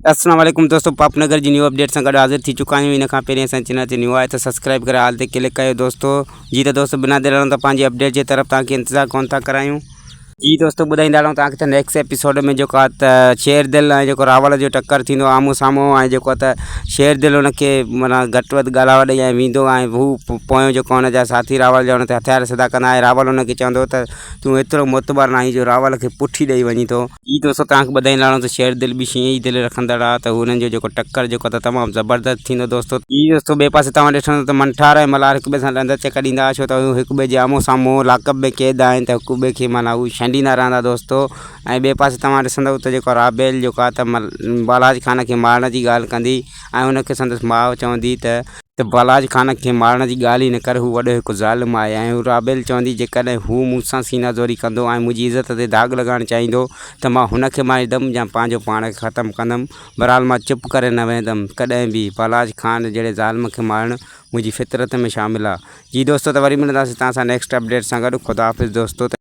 अस्सलाम वालेकुम दोस्तों, पापनगर जी न्यू अपडेट सां गॾु हाज़िर थी चुका आहियूं। इन खां पहिरीं असां चैनल ते न्यू आहे त सब्सक्राइब करे हाल ते क्लिक कयो दोस्तों जी। त दोस्तों बिना देर त पंहिंजी अपडेट जे तरफ़ तव्हांखे इंतज़ारु कोन था करायूं जी। दोस्तों ॿुधाईंदा हलूं तव्हांखे त नेक्स्ट एपिसोड में जेको आहे त शेर दिल ऐं जेको रावल जो टक्कर थींदो आम्हूं साम्हूं, ऐं जेको आहे त शेर दिल हुनखे माना घटि वधि ॻाल्हाए ॾेई ऐं वेंदो, ऐं हू पोयों जेको हुनजा साथी रावल जा हुन ते हथियार सदा कंदा, ऐं रावल हुनखे चवंदो त तूं एतिरो मोतबर न आहीं जो रावल खे पुठी ॾेई वञी थो जी। दोस्तों तव्हांखे ॿुधाईंदा हलूं त शेर दिल बि शीअं ई दिलि रखंदड़ आहे, त हुननि जो जेको टक्कर जेको आहे तमामु ज़बरदस्त थींदो दोस्तों जी। दोस्तों ॿिए पासे तव्हां ॾिसंदो त मंठार ऐं मल्हार हिक ॿिए सां ॾंद चक ॾींदा, छो त हू हिक ॿिए जे आम्हूं साम्हूं लाकब में क़ैद आहिनि, त हिक ॿिए खे माना हू छंडींदा रहंदा दोस्तों। ऐं ॿिए पासे तव्हां ॾिसंदव त जेको राबेल जेको आहे त बालाज ख़ान खे मारण जी ॻाल्हि कंदी, ऐं हुनखे संदसि माउ चवंदी त बालाज ख़ान खे मारण जी ॻाल्हि ई न कर, हू वॾो हिकु ज़ालिम आहे। ऐं राबेल चवंदी जेकॾहिं हू मूंसां सीनाज़ोरी कंदो ऐं मुंहिंजी इज़त ते दाग़ लॻाइणु चाहींदो त मां हुनखे मारींदुमि या पंहिंजो पाण खे ख़तमु कंदुमि। बहरहाल मां चुप करे न वेंदुमि कॾहिं बि। बालाज ख़ान जहिड़े ज़ालिम खे मारणु मुंहिंजी फितरत में शामिल आहे जी। दोस्तों त वरी मिलंदासीं तव्हां सां नेक्स्ट अपडेट सां गॾु। ख़ुदा हाफ़िज़ दोस्तों।